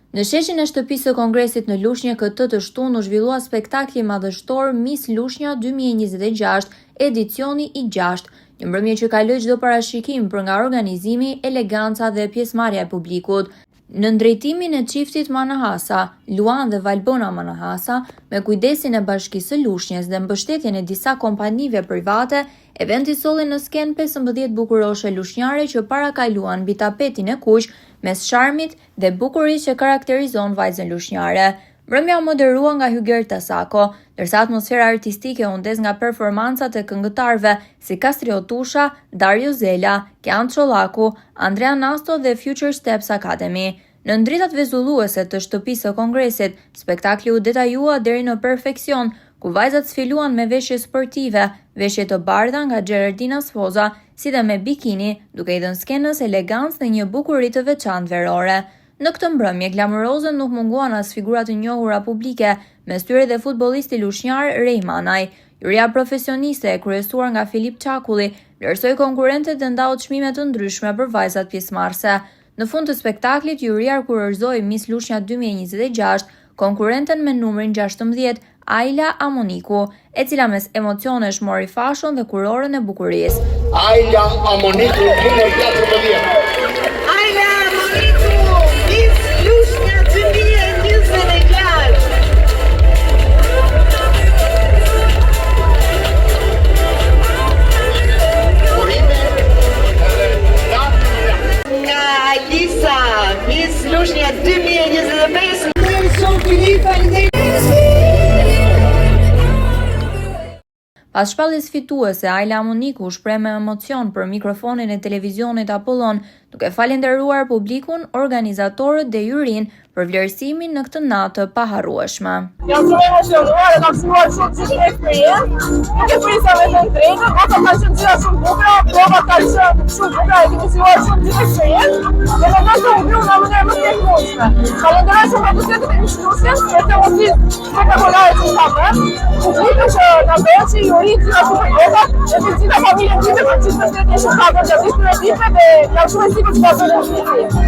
Në sheshin e shtëpisë së Kongresit në Lushnjë këtë të shtunë u zhvillua spektakli madhështor Miss Lushnja 2026, edicioni i 6, një mbrëmje që kaloi çdo parashikim për nga organizimi, eleganca dhe pjesëmarrja e publikut. Në drejtimin e çiftit Manahasa, Luan dhe Valbona Manahasa, me kujdesin e Bashkisë së Lushnjës dhe mbështetjen e disa kompanive private, eventi solli në sken 15 bukuroshe lushnjare që parakaluan mbi tapetin e kuq mes sharmit dhe bukurisë që karakterizon vajzën lushnjare. Mbrëmja u moderua nga Hygerta Sako, ndërsa atmosfera artistike u ndes nga performancat e këngëtarëve si Kastrio Tusha, Dario Zela, Kian Çollaku, Andrea Nasto dhe Future Steps Academy. Në ndritat vezulluese të shtëpisë së Kongresit, spektakli u detajua deri në perfeksion, ku vajzat sfiluan me veshje sportive, veshje të bardha nga Gerardina Sfoza, si dhe me bikini, duke i dhënë skenës elegancë dhe një bukuri të veçantë verore. Në këtë mbrëmje, glamurozën nuk munguan as figurat të njohura publike, mes tyre dhe futbollisti lushnjar Rejmanaj. Juria profesioniste e kryesuar nga Filip Çakulli vlerësoi konkurrentët dhe ndau çmime të ndryshme për vajzat pjesëmarrëse. Në fund të spektaklit, juria kurorëzoi Miss Lushnja 2026, konkurrenten me numrin 16, Ajla Amoniku, e cila mes emocionesh mori fashon dhe kurorën e bukurisë. Ajla Amoniku, numër 14. Ajla Amoniku, Miss Lushnja 2026. Nga Alisa, Miss Lushnja 2025. Shumë Filip, Pas shpalljes fituese, Ajla Amoniku u shpreh me emocion për mikrofonin e televizionit Apollon, duke falenderuar publikun, organizatorët dhe jurin për vlerësimin në këtë natë të paharrueshme. Jam shumë emocionuar dhe kam shkuar shumë gjithë një eksperiencë. Nuk e prisa me të ndrejtë, ata ka qenë gjitha shumë bukura, prova ka qenë shumë bukura e kemi shkuar shumë gjithë eksperiencë, dhe me nëse u blu në mënyrë më të mundshme. Falenderoj shumë publikut e Miss Lushnjës për të emocionit spektakolare që ka bërë. Publiku që na bëhet juri gjitha super gjeta, dhe të gjitha familjen time për gjithë mbështetjen që ka bërë gjatë ditëve dhe jam shumë e sigurt se do të